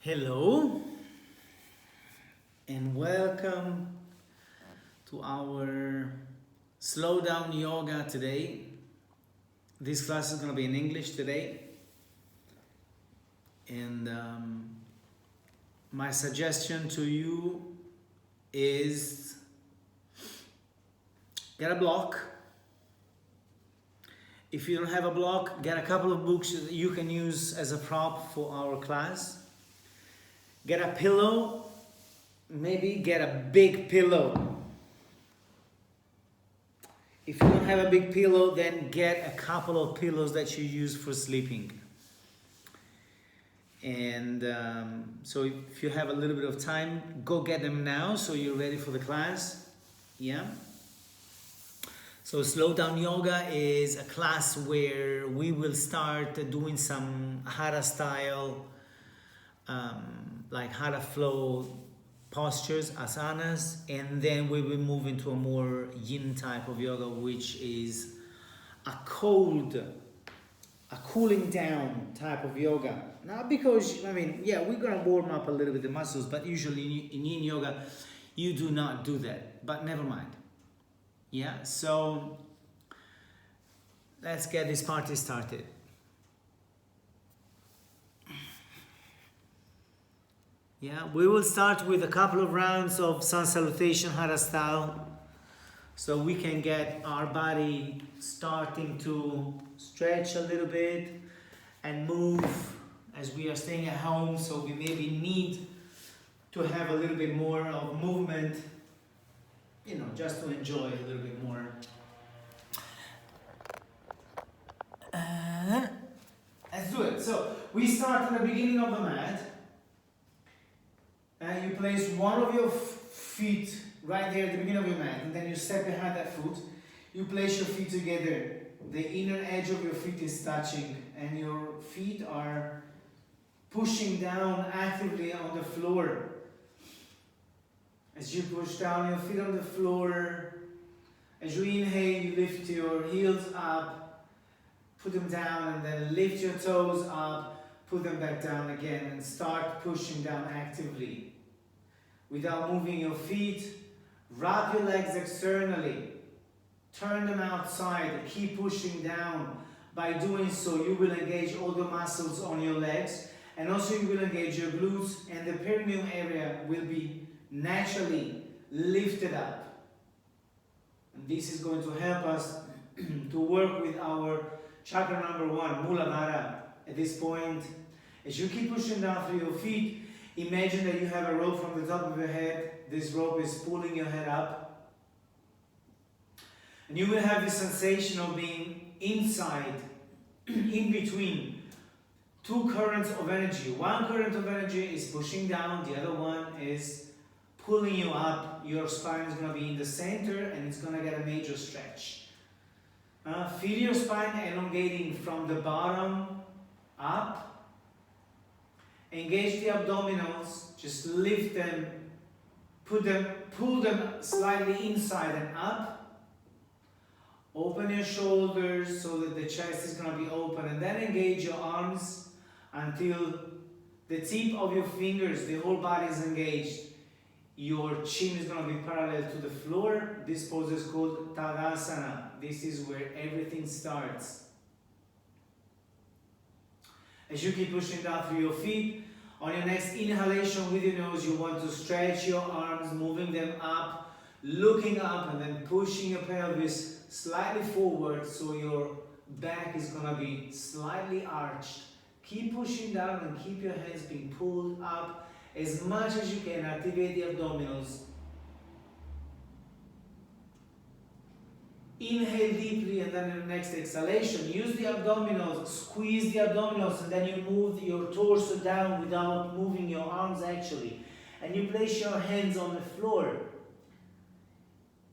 Hello and welcome to our slow down yoga today. This class is going to be in English today, and my suggestion to you is get a block. If you don't have a block, get a couple of books that you can use as a prop for our class. Get a pillow, maybe get a big pillow. If you don't have a big pillow, then get a couple of pillows that you use for sleeping. And so if you have a little bit of time, go get them now so you're ready for the class. Yeah. So Slow Down Yoga is a class where we will start doing some Hatha style like Hatha flow postures, asanas, and then we will move into a more yin type of yoga, which is a cooling down type of yoga. Not because, we're gonna warm up a little bit the muscles, but usually in yin yoga, you do not do that, but never mind. Yeah, so let's get this party started. Yeah, we will start with a couple of rounds of sun salutation Hatha style, so we can get our body starting to stretch a little bit and move as we are staying at home, so we maybe need to have a little bit more of movement, just to enjoy a little bit more. Let's do it. So we start at the beginning of the mat. You place one of your feet right there at the beginning of your mat, and then you step behind that foot. You place your feet together. The inner edge of your feet is touching, and your feet are pushing down actively on the floor. As you push down your feet on the floor, as you inhale, you lift your heels up, put them down, and then lift your toes up, put them back down again, and start pushing down actively. Without moving your feet, wrap your legs externally, turn them outside, keep pushing down. By doing so, you will engage all the muscles on your legs, and also you will engage your glutes, and the perineum area will be naturally lifted up. And this is going to help us to work with our chakra number 1, Muladhara. At this point, as you keep pushing down through your feet, imagine that you have a rope from the top of your head. This rope is pulling your head up. And you will have the sensation of being inside, in between two currents of energy. One current of energy is pushing down, the other one is pulling you up. Your spine is going to be in the center and it's going to get a major stretch. Feel your spine elongating from the bottom up. Engage the abdominals, just lift them, pull them slightly inside and up. Open your shoulders so that the chest is going to be open, and then engage your arms until the tip of your fingers, the whole body is engaged. Your chin is going to be parallel to the floor. This pose is called Tadasana. This is where everything starts. As you keep pushing down through your feet, on your next inhalation with your nose, you want to stretch your arms, moving them up, looking up, and then pushing your pelvis slightly forward so your back is going to be slightly arched. Keep pushing down and keep your hands being pulled up as much as you can. Activate the abdominals. Inhale deeply, and then in the next exhalation, use the abdominals, squeeze the abdominals, and then you move your torso down without moving your arms actually. And you place your hands on the floor.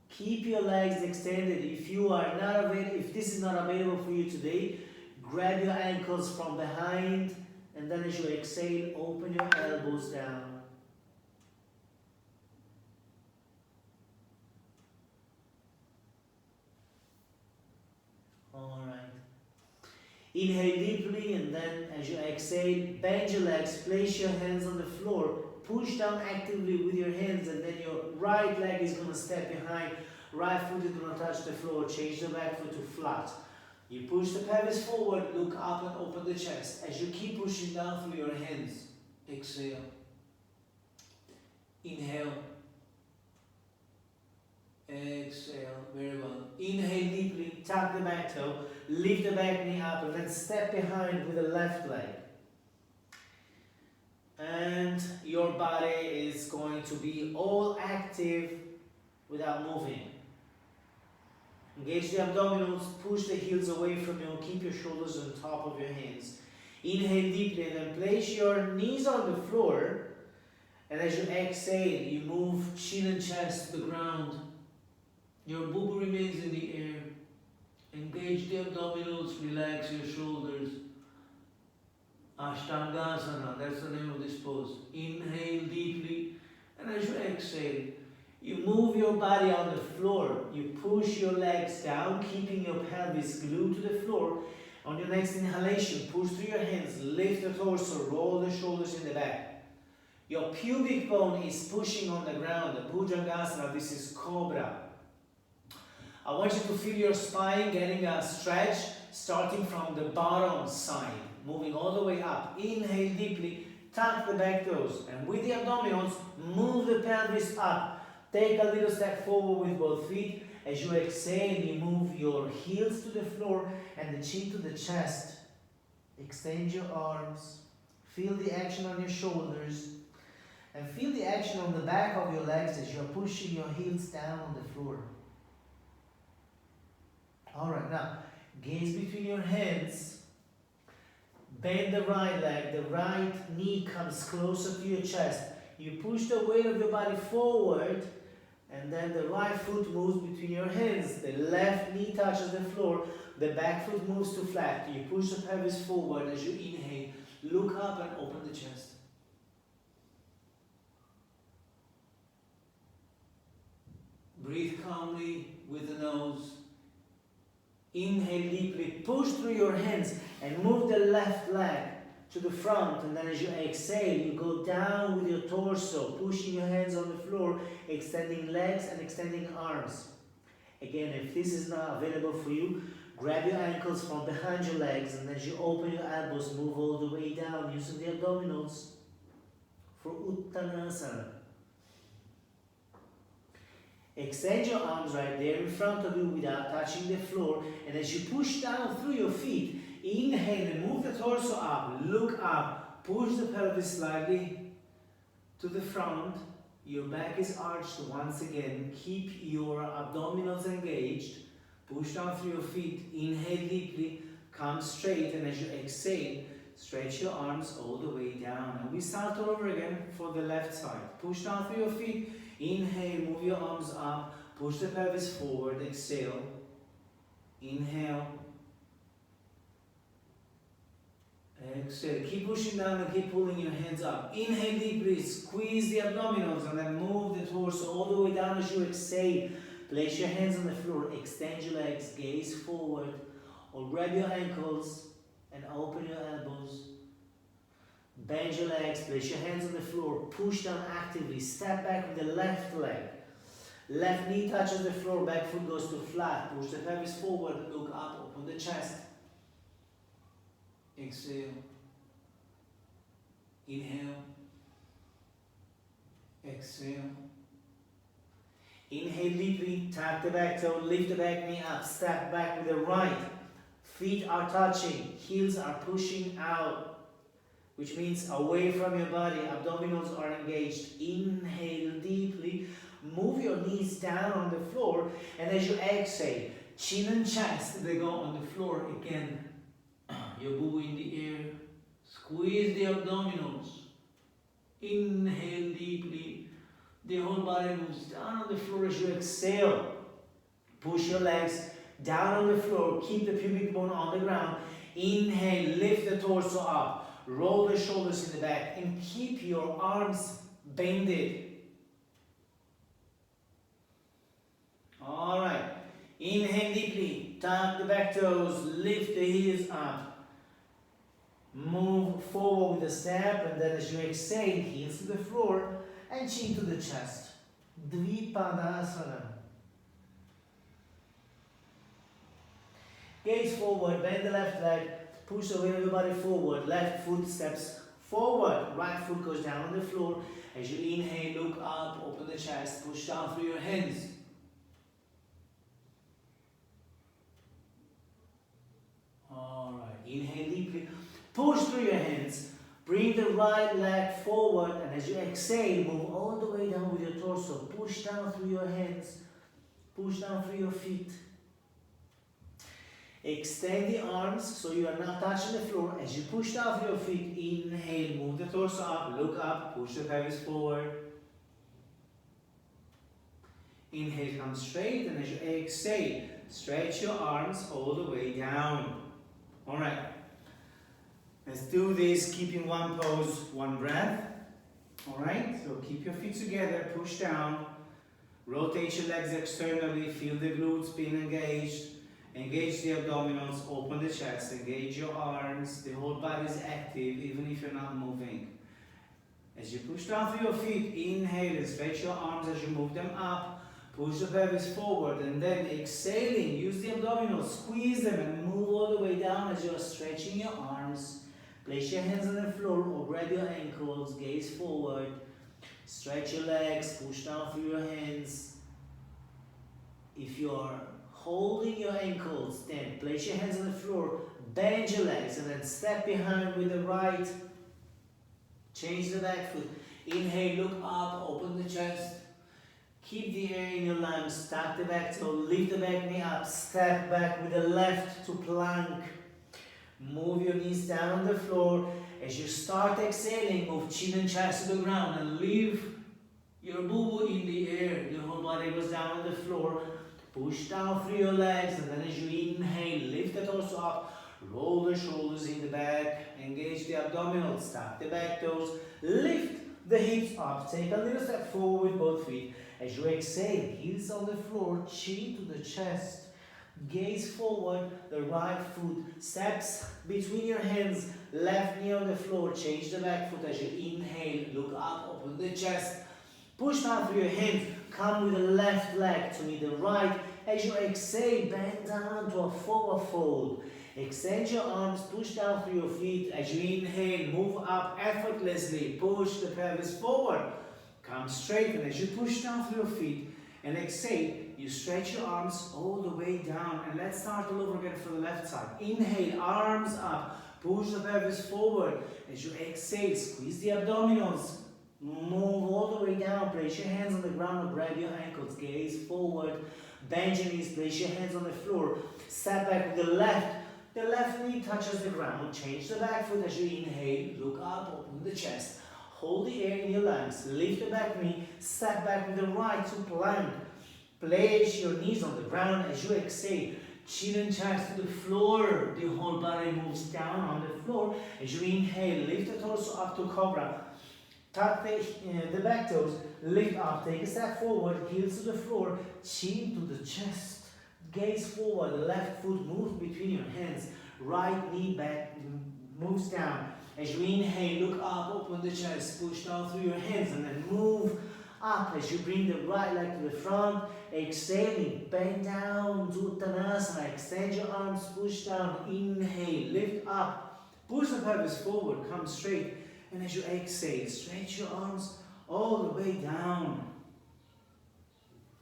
Keep your legs extended. If this is not available for you today, grab your ankles from behind, and then as you exhale, open your elbows down. Alright. Inhale deeply, and then as you exhale, bend your legs, place your hands on the floor, push down actively with your hands, and then your right leg is going to step behind, right foot is going to touch the floor, change the back foot to flat. You push the pelvis forward, look up and open the chest. As you keep pushing down through your hands, exhale, inhale, exhale, very well. Inhale deeply, tap the back toe, lift the back knee up, and then step behind with the left leg. And your body is going to be all active without moving. Engage the abdominals, push the heels away from you, keep your shoulders on top of your hands. Inhale deeply, and then place your knees on the floor, and as you exhale, you move chin and chest to the ground. Your boob remains in the air. Engage the abdominals, relax your shoulders. Ashtangasana, that's the name of this pose. Inhale deeply, and as you exhale, you move your body on the floor. You push your legs down, keeping your pelvis glued to the floor. On your next inhalation, push through your hands, lift the torso, roll the shoulders in the back. Your pubic bone is pushing on the ground, the Bhujangasana, this is Cobra. I want you to feel your spine getting a stretch, starting from the bottom side, moving all the way up. Inhale deeply, tuck the back toes, and with the abdominals, move the pelvis up. Take a little step forward with both feet. As you exhale, you move your heels to the floor and the chin to the chest. Extend your arms. Feel the action on your shoulders. And feel the action on the back of your legs as you're pushing your heels down on the floor. Alright, now, gaze between your hands. Bend the right leg. The right knee comes closer to your chest. You push the weight of your body forward, and then the right foot moves between your hands. The left knee touches the floor. The back foot moves to flat. You push the pelvis forward as you inhale. Look up and open the chest. Breathe calmly with the nose. Inhale deeply. Push through your hands and move the left leg to the front, and then as you exhale, you go down with your torso, pushing your hands on the floor, extending legs and extending arms. Again, if this is not available for you, grab your ankles from behind your legs, and as you open your elbows, move all the way down using the abdominals for Uttanasana. Extend your arms right there in front of you without touching the floor, and as you push down through your feet, inhale and move the torso up, look up, push the pelvis slightly to the front, your back is arched once again, keep your abdominals engaged, push down through your feet, inhale deeply, come straight, and as you exhale, stretch your arms all the way down. And we start all over again for the left side. Push down through your feet, inhale, move your arms up, push the pelvis forward, exhale, inhale, exhale, keep pushing down and keep pulling your hands up. Inhale deeply, squeeze the abdominals and then move the torso all the way down as you exhale. Place your hands on the floor, extend your legs, gaze forward, or grab your ankles and open your elbows. Bend your legs, place your hands on the floor, push down actively, step back with the left leg. Left knee touches the floor, back foot goes to flat, push the pelvis forward, look up, open the chest. Exhale, inhale, exhale. Inhale deeply, tap the back toe, lift the back knee up, step back with the right. Feet are touching, heels are pushing out, which means away from your body, abdominals are engaged. Inhale deeply, move your knees down on the floor, and as you exhale, chin and chest, they go on the floor again. Your boob in the air, squeeze the abdominals, inhale deeply, the whole body moves down on the floor as you exhale. Push your legs down on the floor, keep the pubic bone on the ground, inhale, lift the torso up, roll the shoulders in the back, and keep your arms bended. Alright, inhale deeply, tuck the back toes, lift the heels up. Move forward with a step, and then as you exhale, heels to the floor and chin to the chest. Dvipadasana. Gaze forward, bend the left leg, push the weight of your body forward, left foot steps forward, right foot goes down on the floor. As you inhale, look up, open the chest, push down through your hands. Alright, inhale deeply, push through your hands, bring the right leg forward, and as you exhale, move all the way down with your torso, push down through your hands, push down through your feet. Extend the arms so you are not touching the floor. As you push down through your feet, inhale, move the torso up, look up, push the pelvis forward. Inhale, come straight, and as you exhale, stretch your arms all the way down. Alright, let's do this, keeping one pose, one breath. Alright, so keep your feet together, push down, rotate your legs externally, feel the glutes being engaged. Engage the abdominals, open the chest, engage your arms, the whole body is active even if you're not moving. As you push down through your feet, inhale and stretch your arms as you move them up, push the pelvis forward, and then exhaling, use the abdominals, squeeze them and move all the way down as you're stretching your arms. Place your hands on the floor or grab your ankles, gaze forward, stretch your legs, push down through your hands. If you're holding your ankles, then place your hands on the floor, bend your legs, and then step behind with the right. Change the back foot. Inhale, look up, open the chest. Keep the air in your lungs, tuck the back toe, lift the back knee up, step back with the left to plank. Move your knees down on the floor. As you start exhaling, move chin and chest to the ground and leave your boo-boo in the air. Your whole body goes down on the floor. Push down through your legs, and then as you inhale, lift the torso up, roll the shoulders in the back, engage the abdominals, tuck the back toes, lift the hips up, take a little step forward with both feet. As you exhale, heels on the floor, chin to the chest, gaze forward, the right foot steps between your hands, left knee on the floor, change the back foot. As you inhale, look up, open the chest, push down through your hands, come with the left leg to meet the right. As you exhale, bend down to a forward fold. Extend your arms, push down through your feet. As you inhale, move up effortlessly, push the pelvis forward. Come straight, and as you push down through your feet and exhale, you stretch your arms all the way down. And let's start all over again for the left side. Inhale, arms up, push the pelvis forward. As you exhale, squeeze the abdominals. Move all the way down, place your hands on the ground or grab your ankles, gaze forward, bend your knees, place your hands on the floor, step back with the left knee touches the ground, change the back foot as you inhale, look up, open the chest, hold the air in your lungs, lift the back knee, step back with the right to plank, place your knees on the ground as you exhale, chin and chest to the floor, the whole body moves down on the floor. As you inhale, lift the torso up to cobra. Tuck the back toes, lift up, take a step forward, heels to the floor, chin to the chest, gaze forward, the left foot moves between your hands, right knee back moves down. As you inhale, look up, open the chest, push down through your hands, and then move up as you bring the right leg to the front, exhaling, bend down to Uttanasana, extend your arms, push down, inhale, lift up, push the pelvis forward, come straight. And as you exhale, stretch your arms all the way down.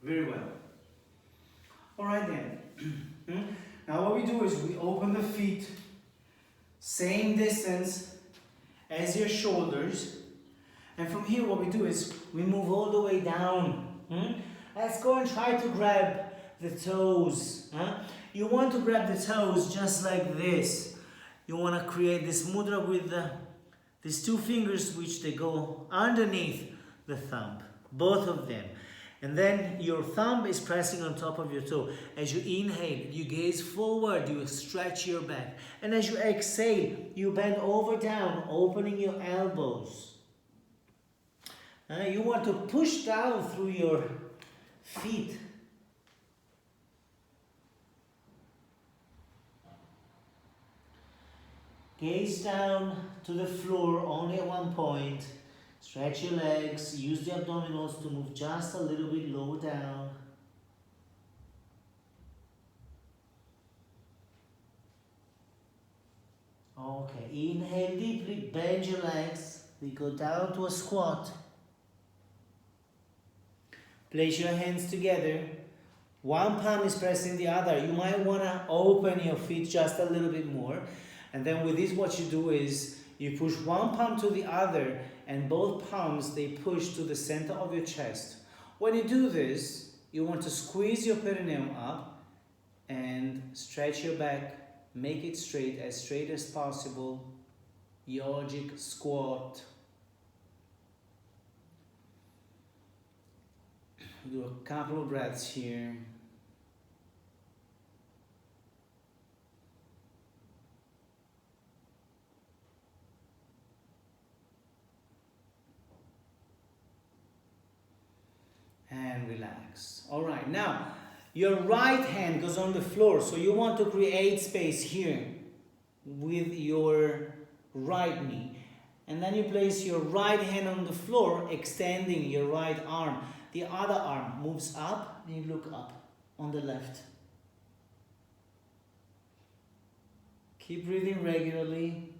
Very well. Alright then. Now what we do is we open the feet, same distance as your shoulders. And from here what we do is we move all the way down. Let's go and try to grab the toes. You want to grab the toes just like this. You want to create this mudra with these two fingers, which they go underneath the thumb, both of them. And then your thumb is pressing on top of your toe. As you inhale, you gaze forward, you stretch your back. And as you exhale, you bend over down, opening your elbows. You want to push down through your feet. Gaze down to the floor only at one point. Stretch your legs. Use the abdominals to move just a little bit lower down. Okay, inhale deeply, bend your legs. We go down to a squat. Place your hands together. One palm is pressing the other. You might want to open your feet just a little bit more. And then with this, what you do is you push one palm to the other, and both palms, they push to the center of your chest. When you do this, you want to squeeze your perineum up and stretch your back. Make it straight as possible. Yogic squat. Do a couple of breaths here. And relax. All right, now your right hand goes on the floor, so you want to create space here with your right knee. And then you place your right hand on the floor, extending your right arm. The other arm moves up, and you look up on the left. Keep breathing regularly.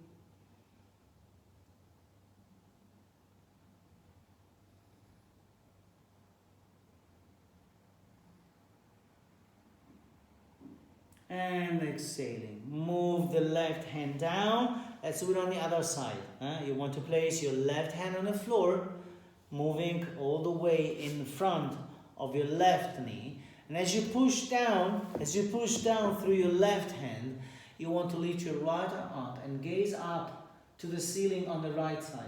And exhaling. Move the left hand down. Let's do it on the other side. You want to place your left hand on the floor, moving all the way in front of your left knee. And as you push down through your left hand, you want to lift your right arm up and gaze up to the ceiling on the right side.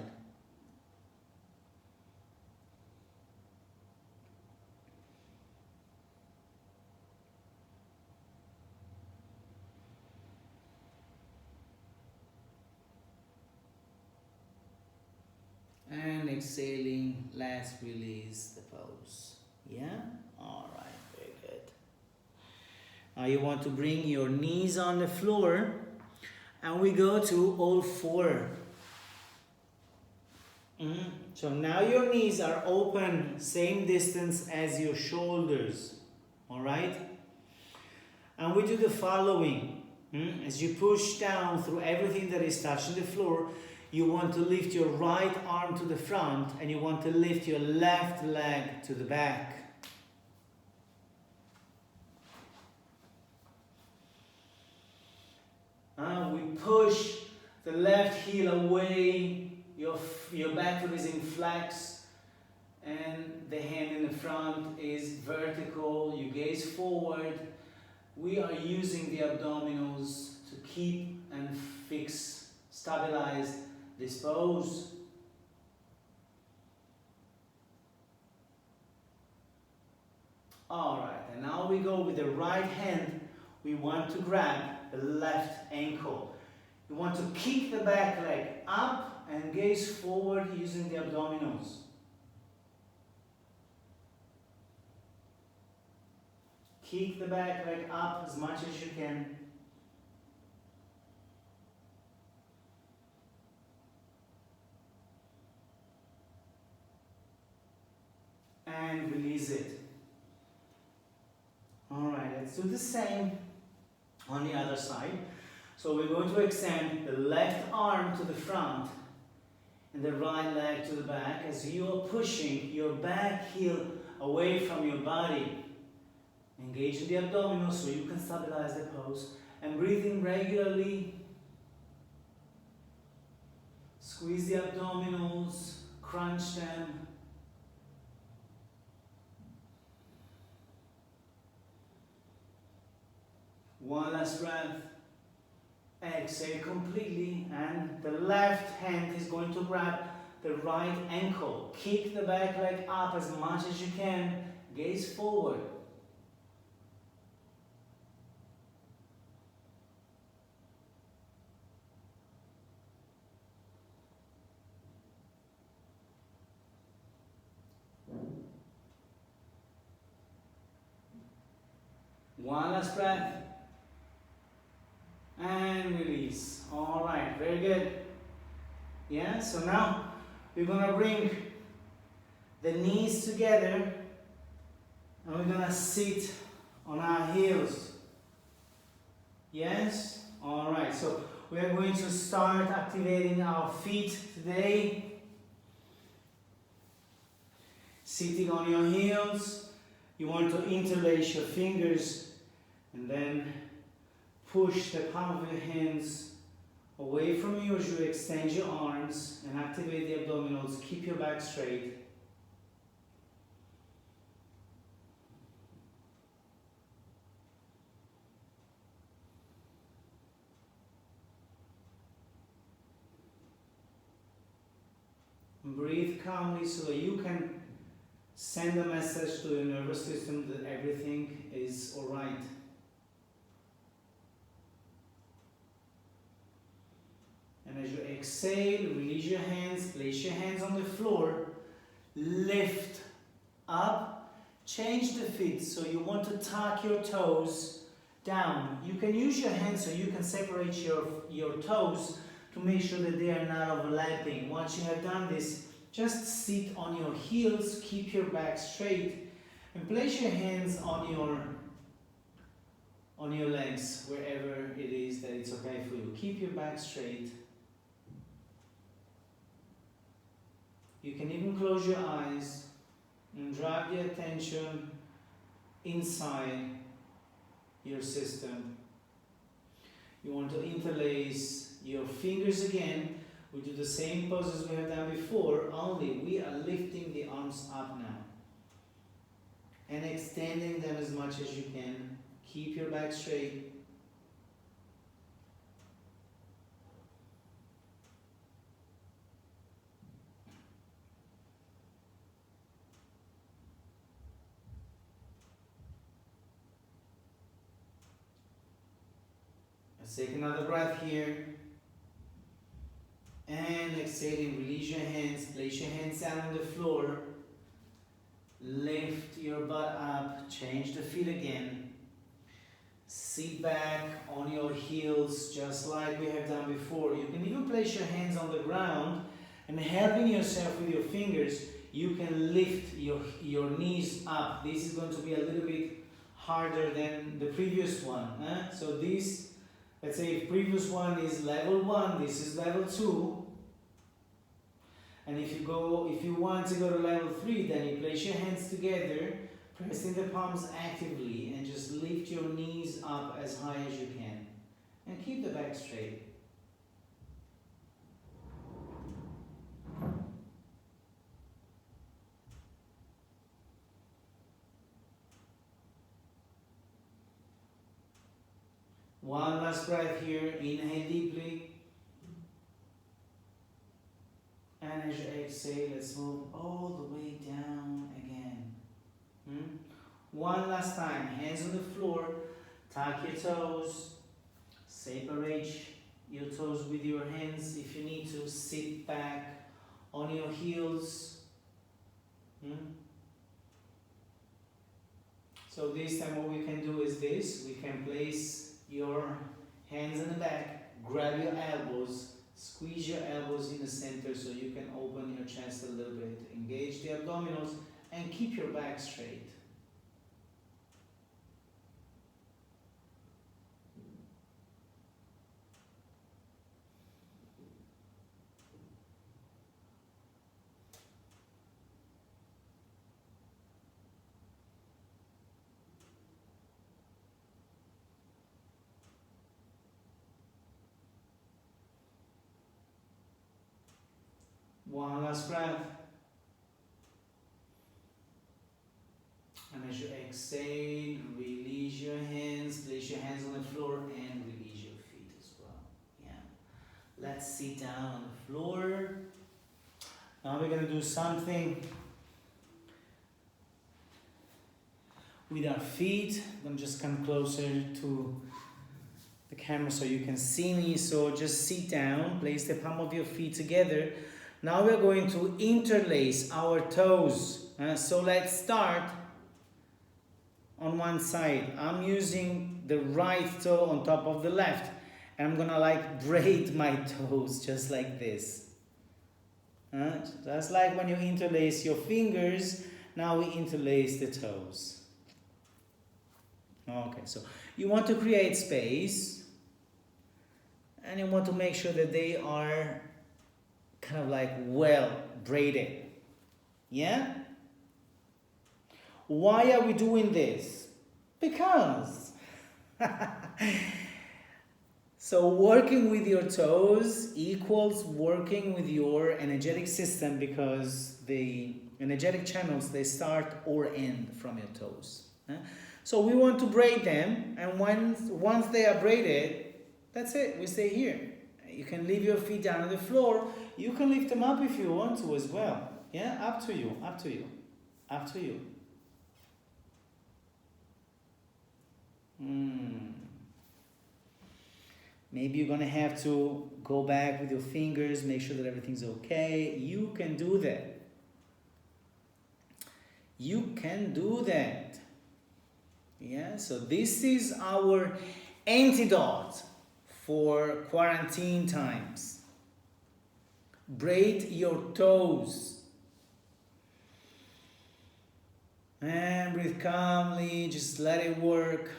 And exhaling, let's release the pose. Yeah? Alright, very good. Now you want to bring your knees on the floor, and we go to all four. So now your knees are open, same distance as your shoulders. Alright? And we do the following. As you push down through everything that is touching the floor, you want to lift your right arm to the front, and you want to lift your left leg to the back. We push the left heel away, your back foot is in flex, and the hand in the front is vertical. You gaze forward. We are using the abdominals to keep and fix, stabilize this pose. Alright, and now we go with the right hand. We want to grab the left ankle. You want to kick the back leg up and gaze forward using the abdominals. Kick the back leg up as much as you can. And release it. Alright, let's do the same on the other side. So we're going to extend the left arm to the front and the right leg to the back as you are pushing your back heel away from your body. Engage in the abdominals so you can stabilize the pose. And breathing regularly. Squeeze the abdominals, crunch them. One last breath. Exhale completely, and the left hand is going to grab the right ankle. Kick the back leg up as much as you can. Gaze forward. One last breath. and release. All right, very good. Yeah, so now we're gonna bring the knees together and we're gonna sit on our heels. Yes? All right, so we are going to start activating our feet today. Sitting on your heels, you want to interlace your fingers and then push the palm of your hands away from you as you extend your arms and activate the abdominals. Keep your back straight. Breathe calmly so that you can send a message to your nervous system that everything is alright. And as you exhale, release your hands, place your hands on the floor, lift up, change the feet. So you want to tuck your toes down. You can use your hands so you can separate your toes to make sure that they are not overlapping. Once you have done this, just sit on your heels, keep your back straight, and place your hands on your legs, wherever it is that it's okay for you. Keep your back straight. You can even close your eyes and drive the attention inside your system. You want to interlace your fingers again. We do the same pose as we have done before, only we are lifting the arms up now and extending them as much as you can. Keep your back straight. Let's take another breath here. And exhaling, release your hands, place your hands down on the floor. Lift your butt up, change the feet again. Sit back on your heels just like we have done before. You can even place your hands on the ground and helping yourself with your fingers, you can lift your knees up. This is going to be a little bit harder than the previous one. So this, let's say if previous one is level 1, this is level 2. And if you want to go to level 3, then you place your hands together, pressing the palms actively, and just lift your knees up as high as you can. And keep the back straight. One last breath here. Inhale deeply. And as you exhale, let's move all the way down again. One last time. Hands on the floor. Tuck your toes. Separate your toes with your hands. If you need to, sit back on your heels. So this time what we can do is this. We can place your hands in the back. Grab your elbows. Squeeze your elbows in the center so you can open your chest a little bit. Engage the abdominals and keep your back straight. One last breath. And as you exhale, release your hands, place your hands on the floor and release your feet as well. Yeah. Let's sit down on the floor. Now we're going to do something with our feet. I'm going to just come closer to the camera so you can see me. So just sit down, place the palm of your feet together. Now we're going to interlace our toes. So let's start on one side. I'm using the right toe on top of the left. And I'm gonna like braid my toes just like this. Just like when you interlace your fingers, now we interlace the toes. Okay, so you want to create space and you want to make sure that they are kind of like well braided. Yeah? Why are we doing this? Because so working with your toes equals working with your energetic system, because the energetic channels, they start or end from your toes. So we want to braid them, and once they are braided, that's it, we stay here. You can leave your feet down on the floor. You can lift them up if you want to as well. Yeah, up to you, up to you, up to you. Maybe you're gonna have to go back with your fingers, make sure that everything's okay. You can do that. You can do that. Yeah, so this is our antidote for quarantine times. Braid your toes. And breathe calmly, just let it work.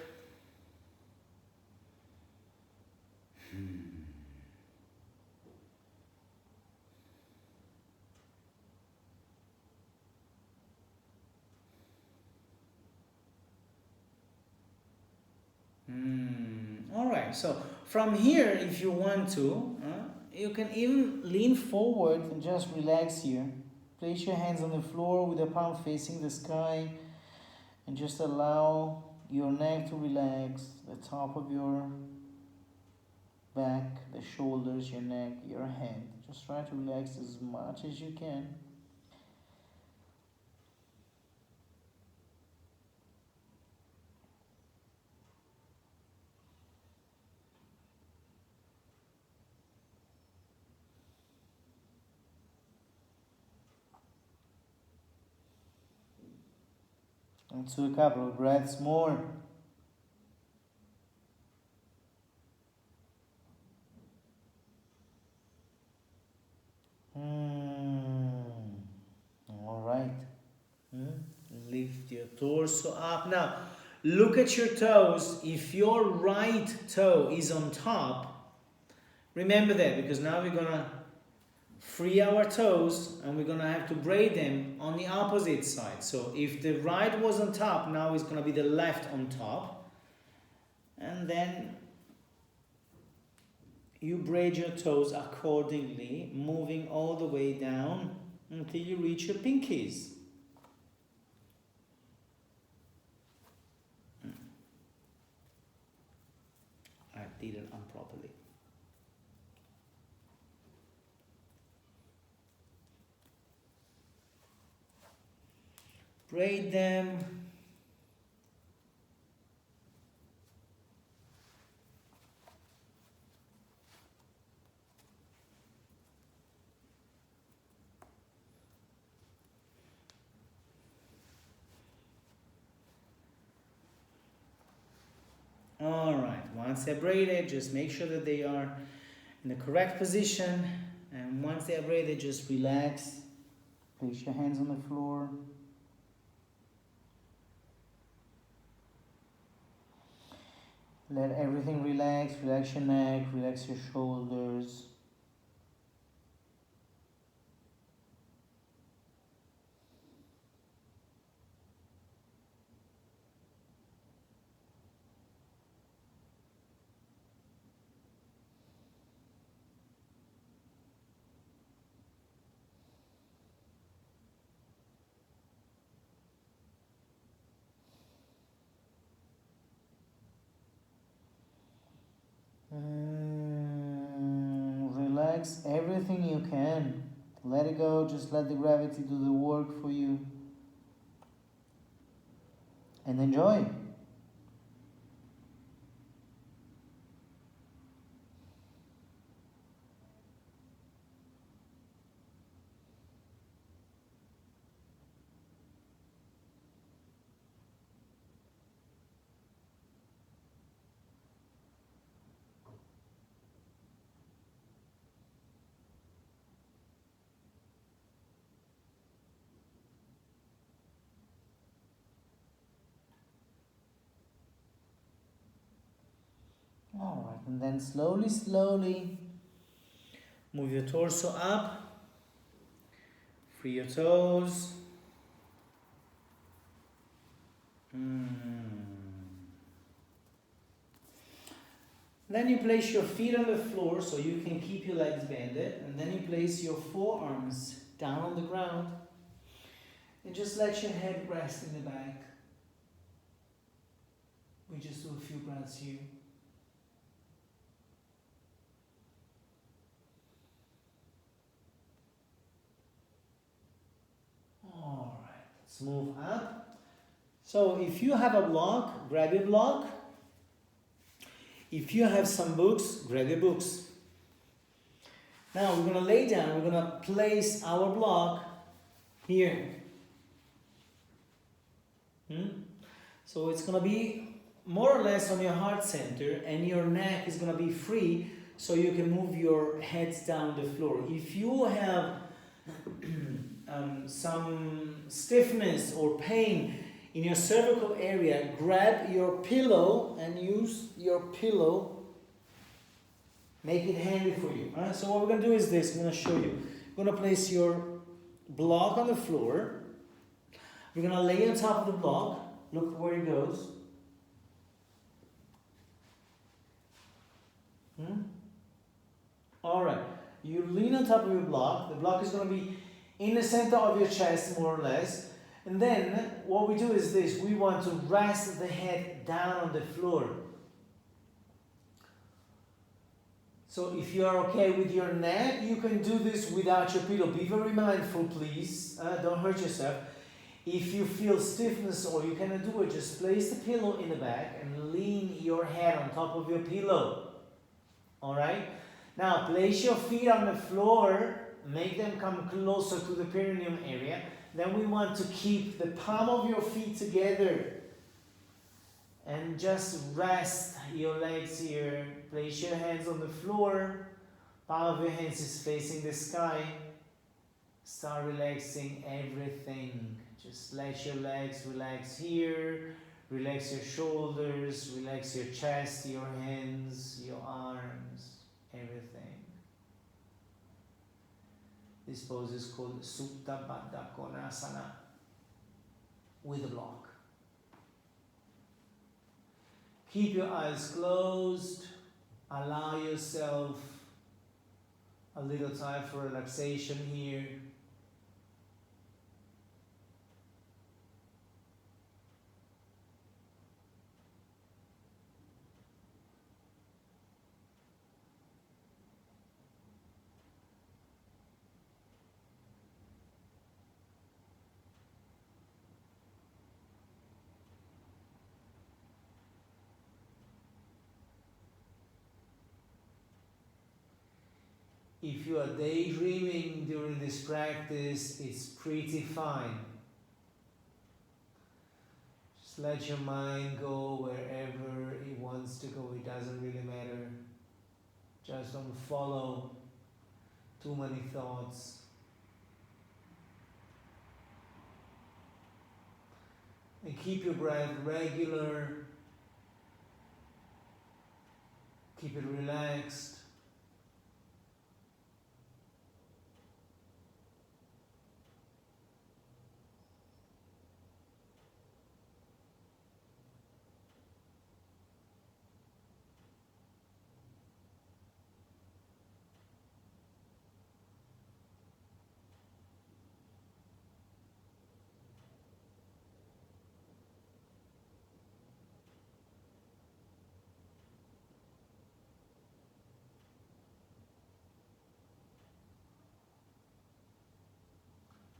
Alright, so from here, if you want to, you can even lean forward and just relax here. Place your hands on the floor with the palm facing the sky, and just allow your neck to relax, the top of your back, the shoulders, your neck, your head. Just try to relax as much as you can. And to a couple of breaths more. All right. Lift your torso up. Now, look at your toes. If your right toe is on top, remember that, because now we're gonna free our toes and we're gonna have to braid them on the opposite side. So if the right was on top, now it's gonna be the left on top, and then you braid your toes accordingly, moving all the way down until you reach your pinkies. I did it improperly. Braid them. All right, once they're braided, just make sure that they are in the correct position. And once they're braided, just relax. Place your hands on the floor. Let everything relax. Relax your neck, relax your shoulders. Relax everything you can. Let it go. Just let the gravity do the work for you. And enjoy. And then slowly, slowly move your torso up. Free your toes. Then you place your feet on the floor so you can keep your legs bended. And then you place your forearms down on the ground. And just let your head rest in the back. We just do a few breaths here. Alright, let's move up. So if you have a block, grab your block. If you have some books, grab your books. Now we're going to lay down, we're going to place our block here. So it's going to be more or less on your heart center, and your neck is going to be free so you can move your heads down the floor. If you have some stiffness or pain in your cervical area, grab your pillow and use your pillow. Make it handy for you. Alright, so what we're going to do is this. I'm going to show you. We're going to place your block on the floor. We're going to lay on top of the block. Look where it goes. Alright, you lean on top of your block. The block is going to be in the center of your chest, more or less. And then what we do is this. We want to rest the head down on the floor. So if you are okay with your neck, you can do this without your pillow. Be very mindful, please. Don't hurt yourself. If you feel stiffness or you cannot do it, just place the pillow in the back and lean your head on top of your pillow. Alright? Now place your feet on the floor. Make them come closer to the perineum area. Then we want to keep the palm of your feet together. And just rest your legs here. Place your hands on the floor. Palm of your hands is facing the sky. Start relaxing everything. Just let your legs relax here. Relax your shoulders. Relax your chest, your hands, your arms, everything. This pose is called Supta Baddha Konasana with a block. Keep your eyes closed. Allow yourself a little time for relaxation here. If you are daydreaming during this practice, it's pretty fine. Just let your mind go wherever it wants to go. It doesn't really matter. Just don't follow too many thoughts. And keep your breath regular. Keep it relaxed.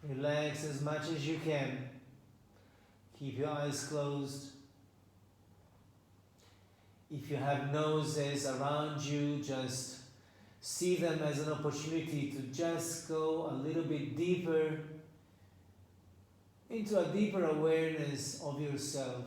Relax as much as you can. Keep your eyes closed. If you have noses around you, just see them as an opportunity to just go a little bit deeper into a deeper awareness of yourself.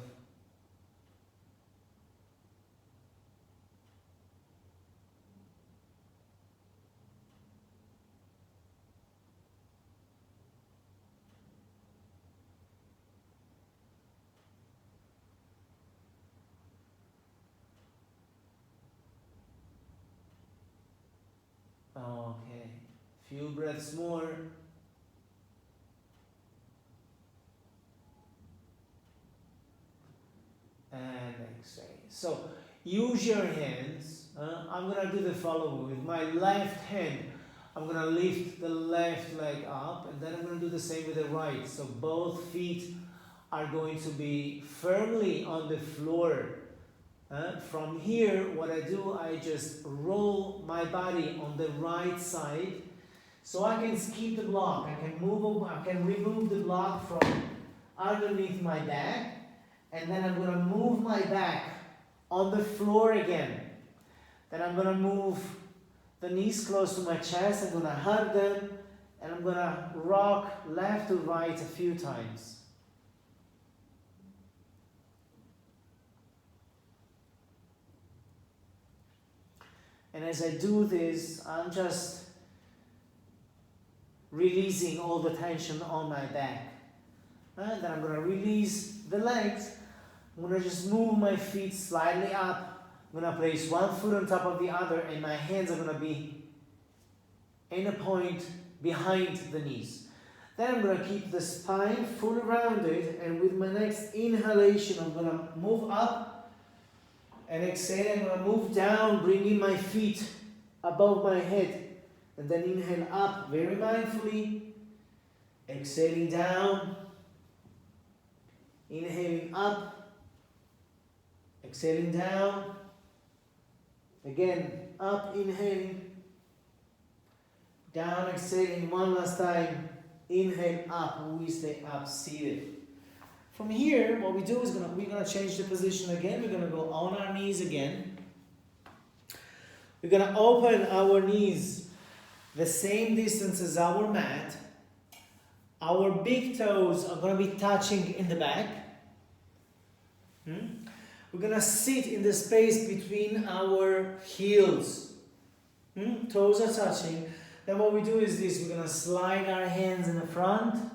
Few breaths more. And exhale. So use your hands. I'm gonna do the following. With my left hand, I'm gonna lift the left leg up, and then I'm gonna do the same with the right. So both feet are going to be firmly on the floor. From here, what I do, I just roll my body on the right side, so I can skip the block. I can remove the block from underneath my back, and then I'm gonna move my back on the floor again. Then I'm gonna move the knees close to my chest. I'm gonna hug them, and I'm gonna rock left to right a few times. And as I do this, I'm just releasing all the tension on my back. And then I'm going to release the legs. I'm going to just move my feet slightly up. I'm going to place one foot on top of the other, and my hands are going to be in a point behind the knees. Then I'm going to keep the spine fully rounded, and with my next inhalation, I'm going to move up. And exhale, I'm going to move down, bringing my feet above my head. And then inhale up very mindfully. Exhaling down. Inhaling up. Exhaling down. Again, up, inhaling. Down, exhaling one last time. Inhale up, we stay up, seated. From here, what we do is we're gonna change the position again. We're gonna go on our knees again. We're gonna open our knees the same distance as our mat. Our big toes are gonna be touching in the back. We're gonna sit in the space between our heels. Toes are touching. Then what we do is this: we're gonna slide our hands in the front.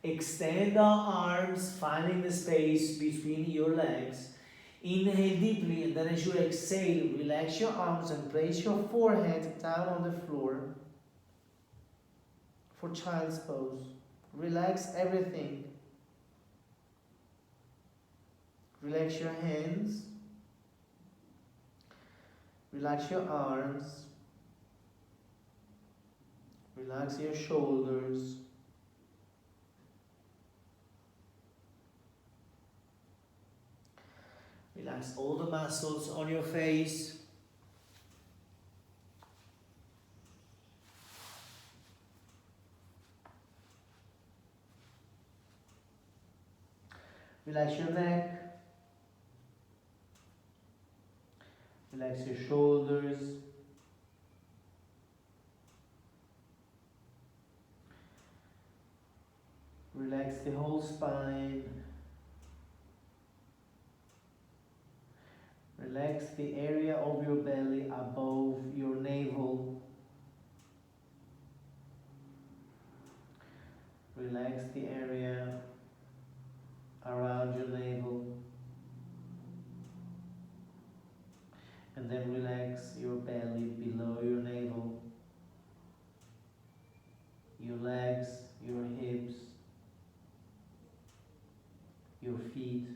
Extend our arms, finding the space between your legs. Inhale deeply, and then as you exhale, relax your arms and place your forehead down on the floor for child's pose. Relax everything. Relax your hands. Relax your arms. Relax your shoulders. Relax all the muscles on your face. Relax your neck. Relax your shoulders. Relax the whole spine. Relax the area of your belly above your navel. Relax the area around your navel. And then relax your belly below your navel. Your legs, your hips, your feet.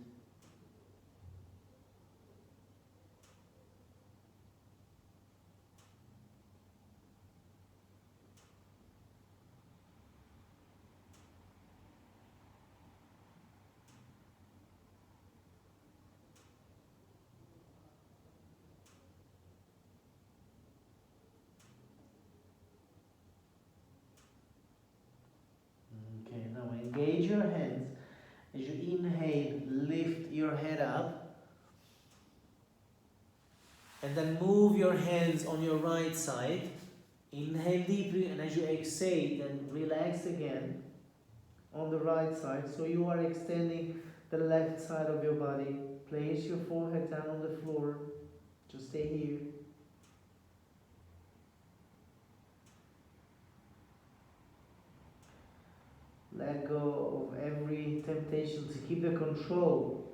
Okay, now engage your hands. As you inhale, lift your head up. And then move your hands on your right side. Inhale deeply, and as you exhale, then relax again on the right side. So you are extending the left side of your body. Place your forehead down on the floor. Just stay here. Let go of every temptation to keep the control.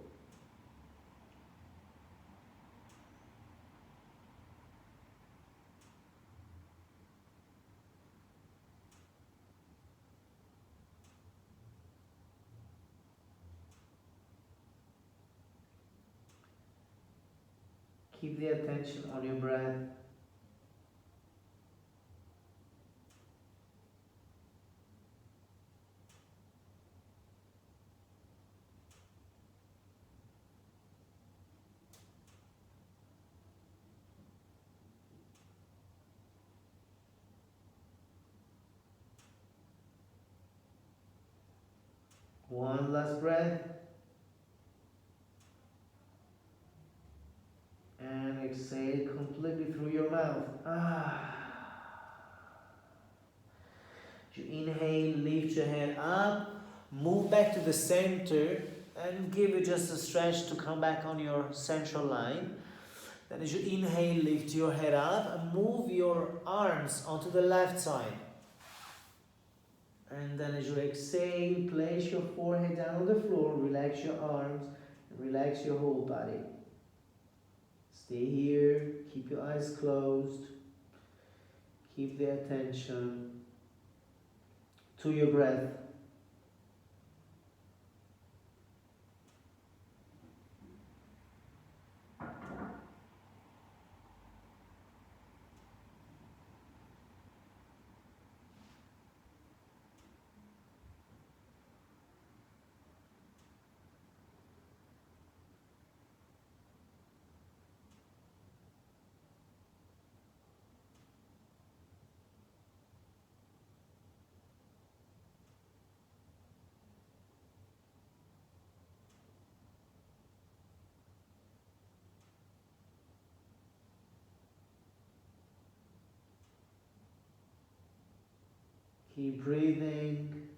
Keep the attention on your breath. One last breath. And exhale completely through your mouth. You inhale, lift your head up, move back to the center and give it just a stretch to come back on your central line. Then as you inhale, lift your head up and move your arms onto the left side. And then as you exhale, place your forehead down on the floor, relax your arms, and relax your whole body. Stay here, keep your eyes closed, keep the attention to your breath. Keep breathing.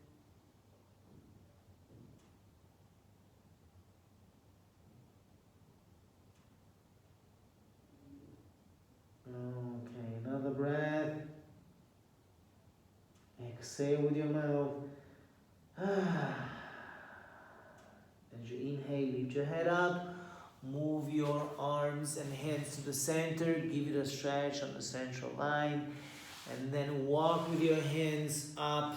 Okay, another breath. Exhale with your mouth. As you inhale, lift your head up. Move your arms and hands to the center. Give it a stretch on the central line. And then walk with your hands up.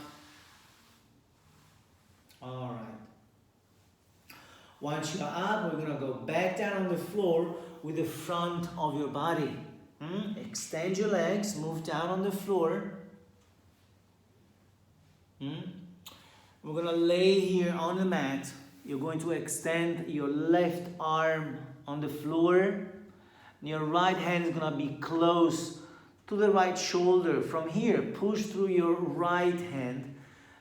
All right. Once you're up, we're going to go back down on the floor with the front of your body. Extend your legs, move down on the floor. We're going to lay here on the mat. You're going to extend your left arm on the floor. And your right hand is going to be close to the right shoulder. From here, push through your right hand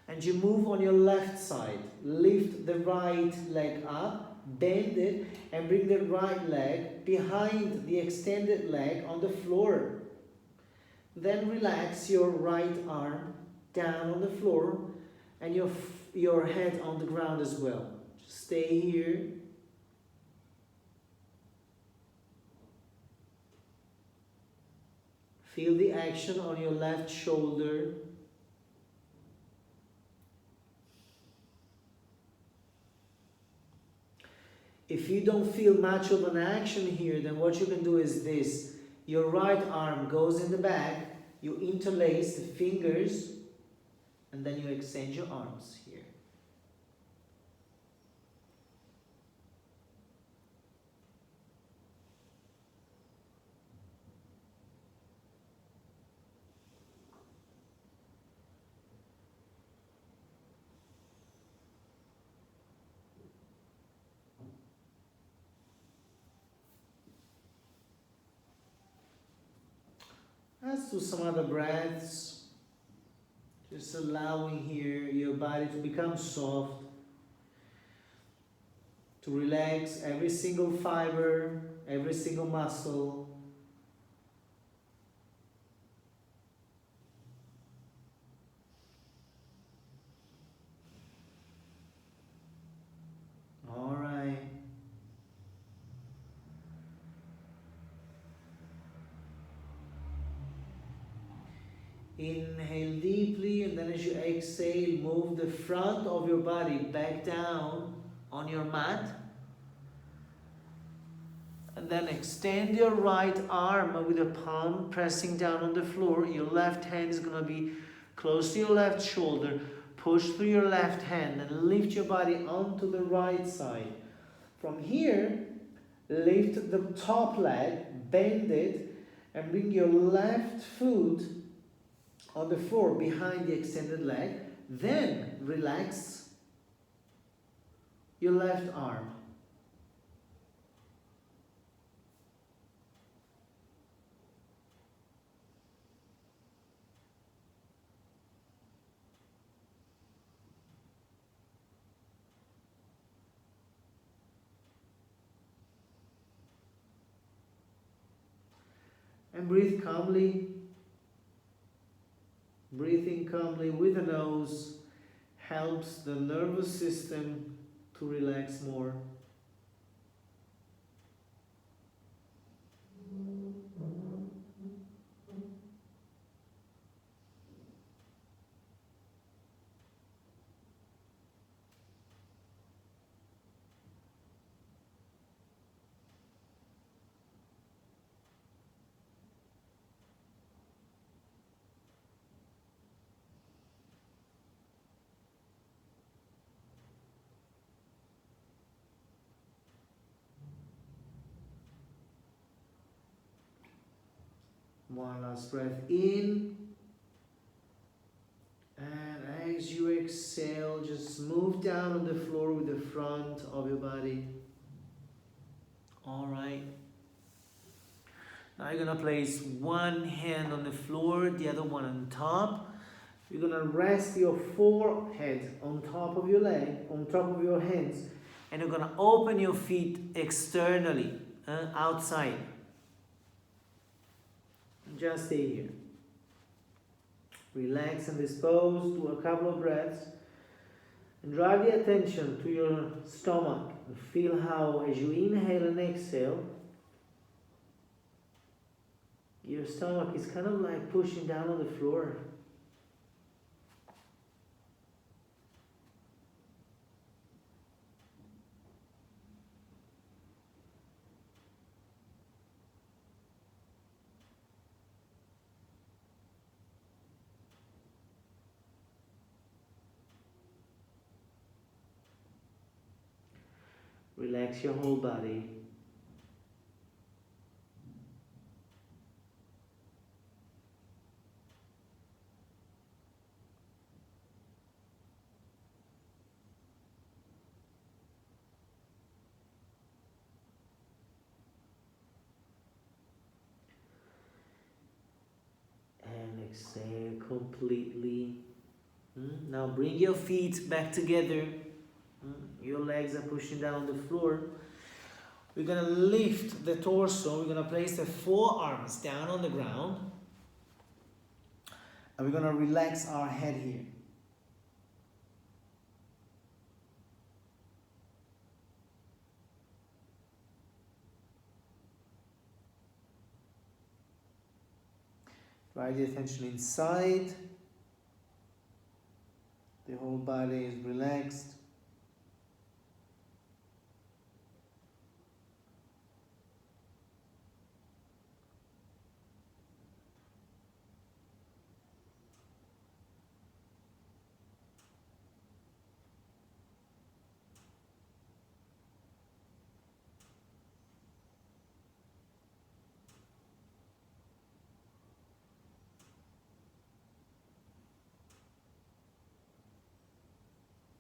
and you move on your left side. Lift the right leg up, bend it, and bring the right leg behind the extended leg on the floor. Then relax your right arm down on the floor and your head on the ground as well. Just stay here. Feel the action on your left shoulder. If you don't feel much of an action here, then what you can do is this. Your right arm goes in the back, you interlace the fingers, and then you extend your arms here. Let's do some other breaths. Just allowing here your body to become soft, to relax every single fiber, every single muscle. All right. Inhale deeply, and then as you exhale, move the front of your body back down on your mat. And then extend your right arm with the palm pressing down on the floor. Your left hand is going to be close to your left shoulder. Push through your left hand and lift your body onto the right side. From here, Lift the top leg, bend it, and bring your left foot on the floor behind the extended leg. Then relax your left arm. And breathe calmly. Breathing calmly with the nose helps the nervous system to relax more. One last breath in. And as you exhale, just move down on the floor with the front of your body. All right. Now you're going to place one hand on the floor, the other one on top. You're going to rest your forehead on top of your leg, on top of your hands. And you're going to open your feet externally, outside. Just stay here. Relax and dispose. Do a couple of breaths. And drive the attention to your stomach. And feel how, as you inhale and exhale, your stomach is kind of like pushing down on the floor. Relax your whole body. And exhale completely. Now bring your feet back together. Your legs are pushing down the floor. We're going to lift the torso. We're going to place the forearms down on the ground. And we're going to relax our head here. Drive the attention inside. The whole body is relaxed.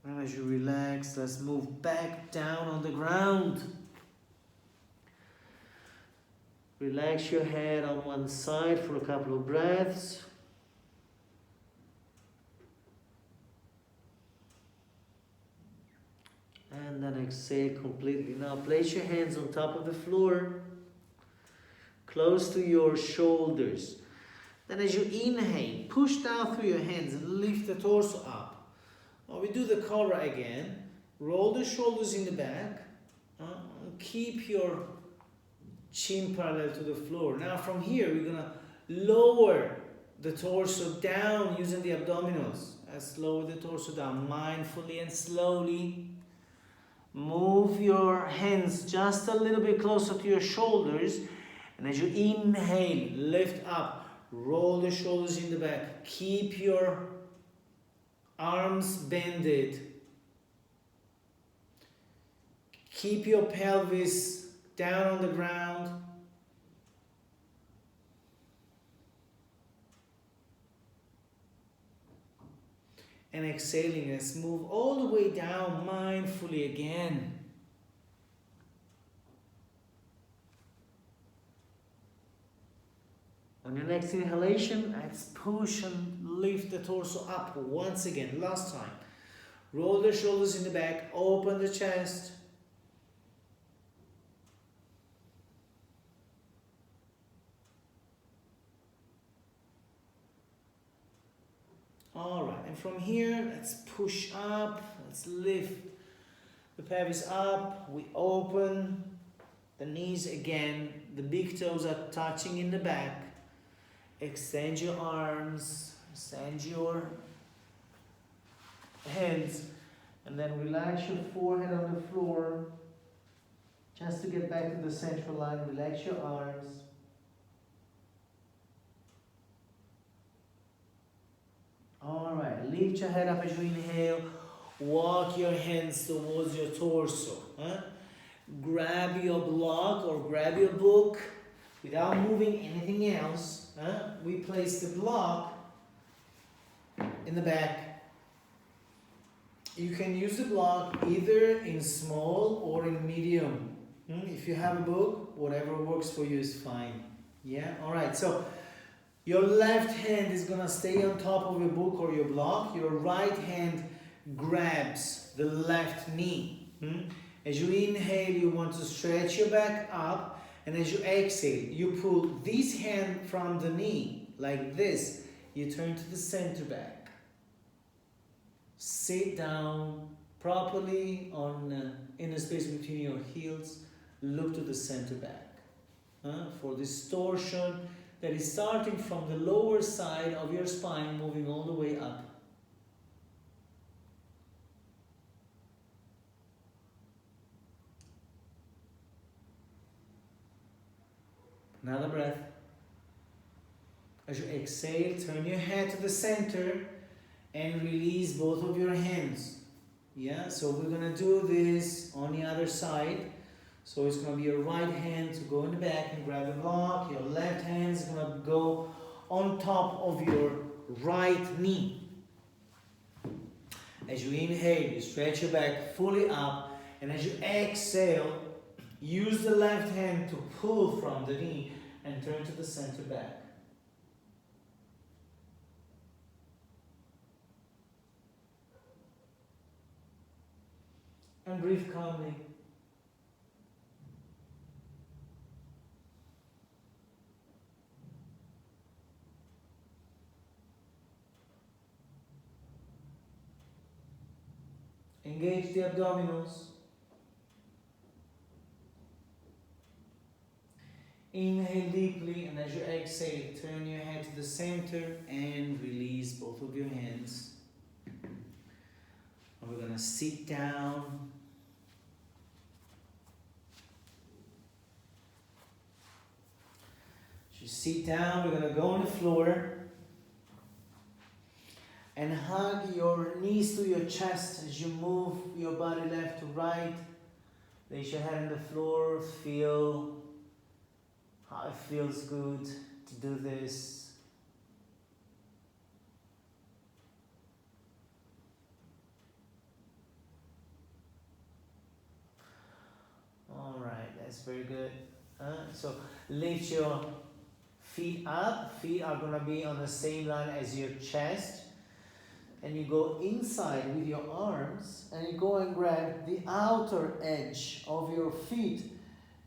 And as you relax, let's move back down on the ground. Relax your head on one side for a couple of breaths. And then exhale completely. Now place your hands on top of the floor, close to your shoulders. Then as you inhale, push down through your hands and lift the torso up. Now we do the cobra again. Roll the shoulders in the back. Keep your chin parallel to the floor. Now from here, we're going to lower the torso down using the abdominals. Let's lower the torso down mindfully and slowly. Move your hands just a little bit closer to your shoulders. And as you inhale, lift up. Roll the shoulders in the back. Keep your arms bended. Keep your pelvis down on the ground. And exhaling, let's move all the way down mindfully again. On your next inhalation, let's push and lift the torso up once again. Last time. Roll the shoulders in the back, open the chest. Alright, and from here, let's push up, let's lift the pelvis up, we open the knees again, the big toes are touching in the back, extend your arms, extend your hands, and then relax your forehead on the floor, just to get back to the central line, relax your arms. Alright, lift your head up as you inhale, walk your hands towards your torso. Grab your block or grab your book without moving anything else. We place the block in the back. You can use the block either in small or in medium. If you have a book, whatever works for you is fine. Yeah, alright, so your left hand is gonna stay on top of your book or your block. Your right hand grabs the left knee. As you inhale, you want to stretch your back up, and as you exhale, you pull this hand from the knee, like this. You turn to the center back. Sit down properly in the space between your heels. Look to the center back. For this torsion that is starting from the lower side of your spine, moving all the way up. Another breath. As you exhale, turn your head to the center and release both of your hands. Yeah, so we're gonna do this on the other side. So it's going to be your right hand to go in the back and grab the block. Your left hand is going to go on top of your right knee. As you inhale, you stretch your back fully up. And as you exhale, use the left hand to pull from the knee and turn to the center back. And breathe calmly. Engage the abdominals. Inhale deeply, and as you exhale, turn your head to the center and release both of your hands. And we're going to sit down. As you sit down, we're going to go on the floor. And hug your knees to your chest as you move your body left to right. Place your head on the floor. Feel how it feels good to do this. Alright, that's very good. So lift your feet up. Feet are going to be on the same line as your chest. And you go inside with your arms and you go and grab the outer edge of your feet.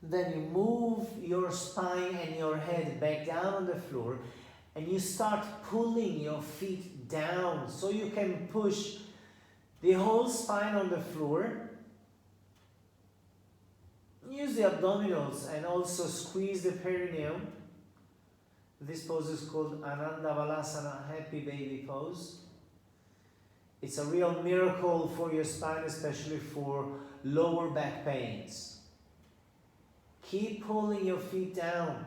Then you move your spine and your head back down on the floor and you start pulling your feet down so you can push the whole spine on the floor. Use the abdominals and also squeeze the perineum. This pose is called Ananda Balasana, Happy Baby Pose. It's a real miracle for your spine, especially for lower back pains. Keep pulling your feet down.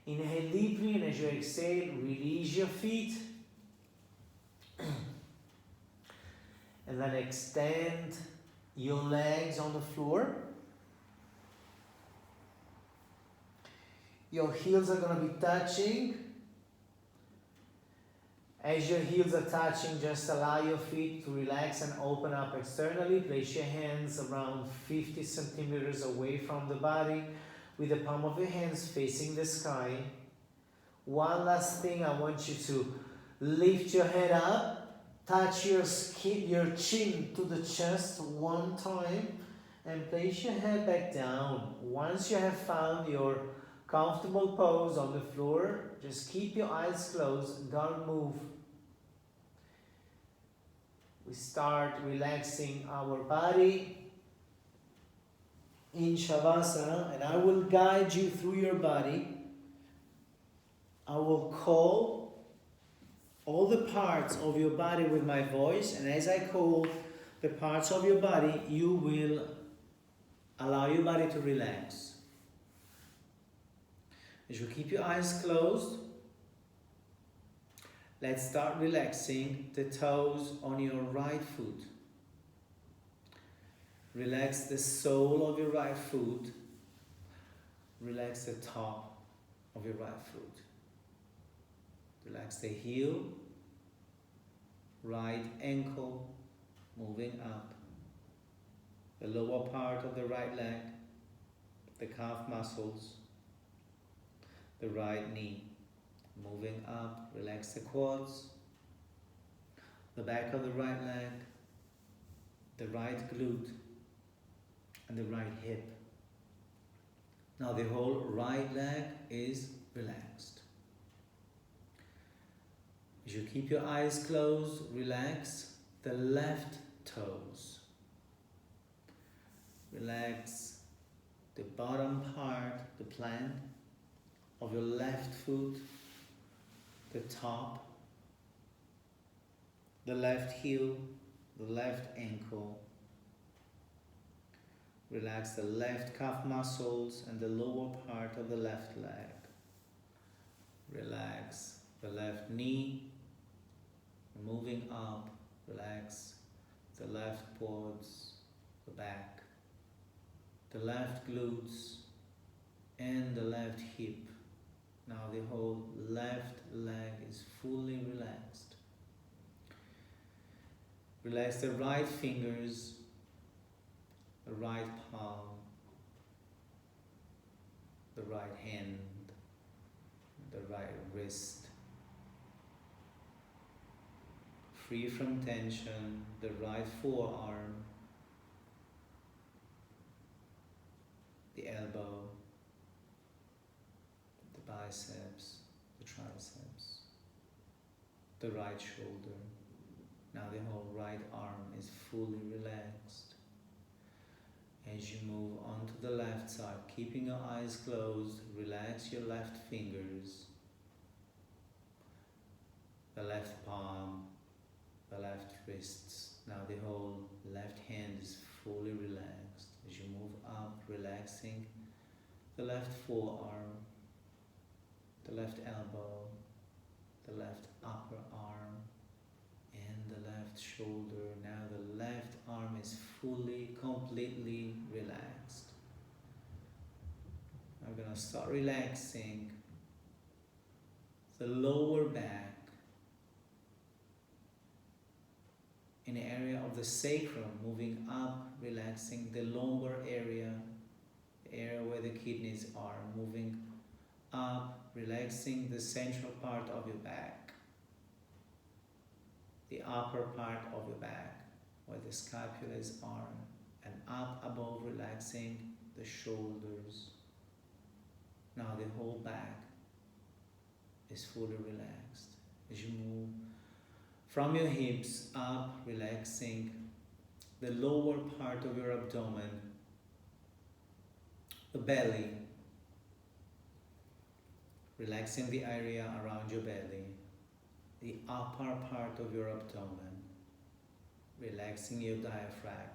Inhale deeply, and as you exhale, release your feet. And then extend your legs on the floor. Your heels are going to be touching. As your heels are touching, just allow your feet to relax and open up externally. Place your hands around 50 centimeters away from the body with the palm of your hands facing the sky. One last thing, I want you to lift your head up, touch your chin to the chest one time, and place your head back down. Once you have found your comfortable pose on the floor, just keep your eyes closed, don't move. We start relaxing our body in Shavasana, and I will guide you through your body. I will call all the parts of your body with my voice, and as I call the parts of your body, you will allow your body to relax. As you keep your eyes closed, let's start relaxing the toes on your right foot. Relax the sole of your right foot. Relax the top of your right foot. Relax the heel, right ankle, moving up. The lower part of the right leg, the calf muscles, the right knee. Moving up, relax the quads, the back of the right leg, the right glute, and the right hip. Now the whole right leg is relaxed. As you keep your eyes closed, relax the left toes. Relax the bottom part, the plant of your left foot, the top, the left heel, the left ankle. Relax the left calf muscles and the lower part of the left leg. Relax the left knee, moving up. Relax the left quads, the back, the left glutes, and the left hip. Now the whole left leg is fully relaxed. Relax the right fingers, the right palm, the right hand, the right wrist. Free from tension, the right forearm, the elbow, the biceps, the triceps, the right shoulder. Now the whole right arm is fully relaxed. As you move on to the left side, keeping your eyes closed, relax your left fingers, the left palm, the left wrists. Now the whole left hand is fully relaxed. As you move up, relaxing the left forearm, the left elbow, the left upper arm, and the left shoulder. Now the left arm is fully, completely relaxed. I'm going to start relaxing the lower back in the area of the sacrum, moving up, relaxing the lumbar area, the area where the kidneys are, moving up, relaxing the central part of your back, the upper part of your back, where the scapulas are, and up above, relaxing the shoulders. Now the whole back is fully relaxed. As you move from your hips up, relaxing the lower part of your abdomen, the belly, relaxing the area around your belly, the upper part of your abdomen, relaxing your diaphragm,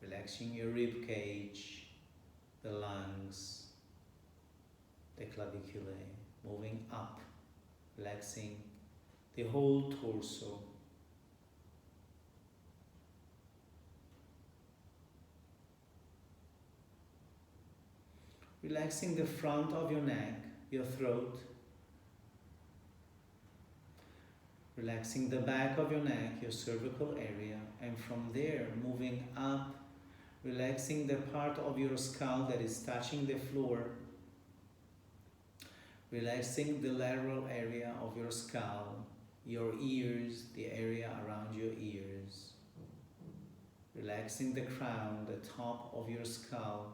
relaxing your rib cage, the lungs, the claviculae, moving up, relaxing the whole torso, Relaxing the front of your neck, your throat. Relaxing the back of your neck, your cervical area. And from there, moving up, relaxing the part of your skull that is touching the floor. Relaxing the lateral area of your skull, your ears, the area around your ears. Relaxing the crown, the top of your skull.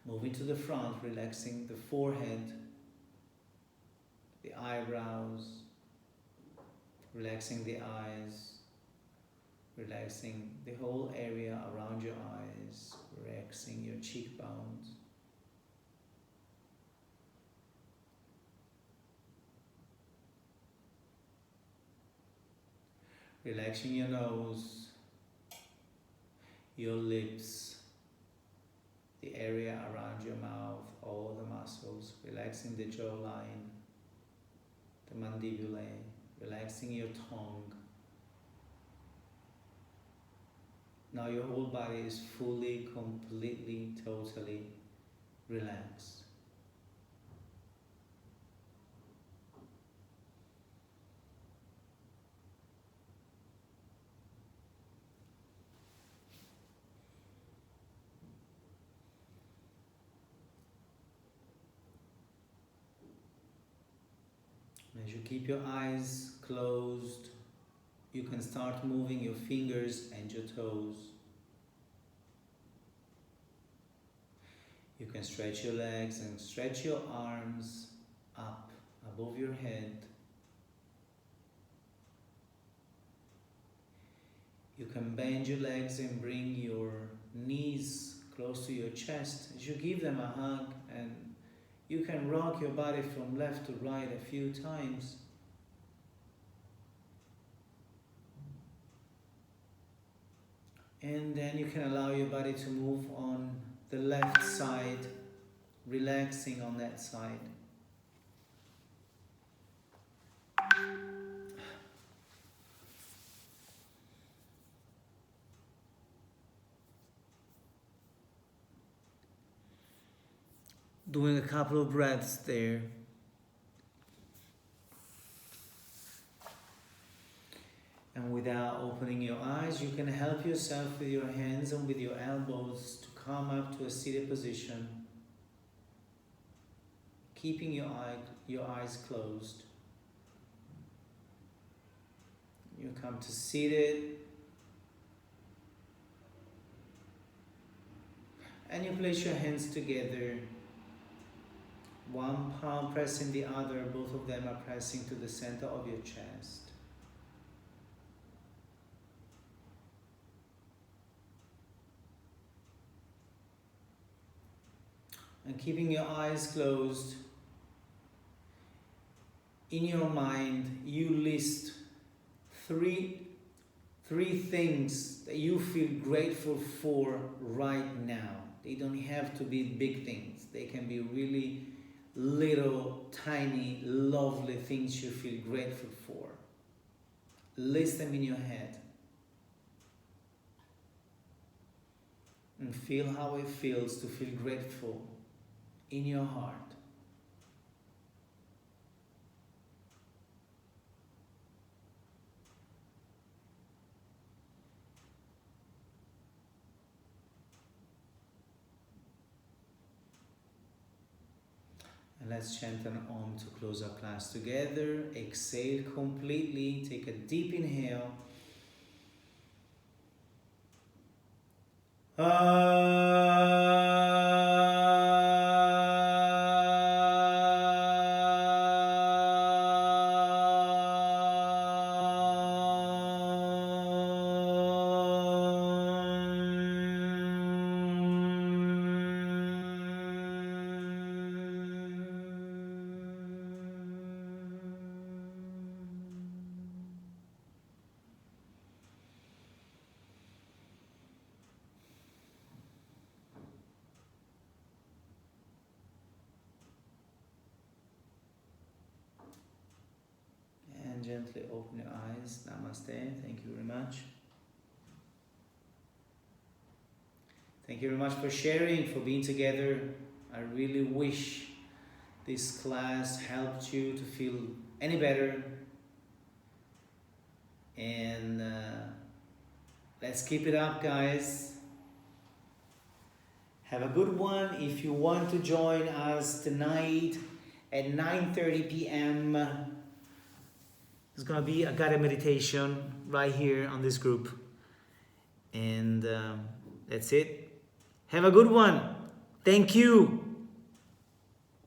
Moving to the front, relaxing the forehead, the eyebrows, relaxing the eyes, relaxing the whole area around your eyes, relaxing your cheekbones. Relaxing your nose, your lips, the area around your mouth, all the muscles, relaxing the jawline, the mandibulae, relaxing your tongue. Now your whole body is fully, completely, totally relaxed. As you keep your eyes closed, you can start moving your fingers and your toes. You can stretch your legs and stretch your arms up above your head. You can bend your legs and bring your knees close to your chest as you give them a hug, and you can rock your body from left to right a few times. And then you can allow your body to move on the left side, relaxing on that side. Doing a couple of breaths there. And without opening your eyes, you can help yourself with your hands and with your elbows to come up to a seated position, keeping your eyes closed. You come to seated, and you place your hands together. One palm pressing the other, both of them are pressing to the center of your chest. And keeping your eyes closed, in your mind you list three things that you feel grateful for right now. They don't have to be big things. They can be really little, tiny, lovely things you feel grateful for. List them in your head. And feel how it feels to feel grateful in your heart. And let's chant an Om to close our class together. Exhale completely. Take a deep inhale. Gently open your eyes. Namaste. Thank you very much. Thank you very much for sharing, for being together. I really wish this class helped you to feel any better. And let's keep it up, guys. Have a good one. If you want to join us tonight at 9:30 p.m., there's gonna be a guided meditation right here on this group. And that's it. Have a good one. Thank you.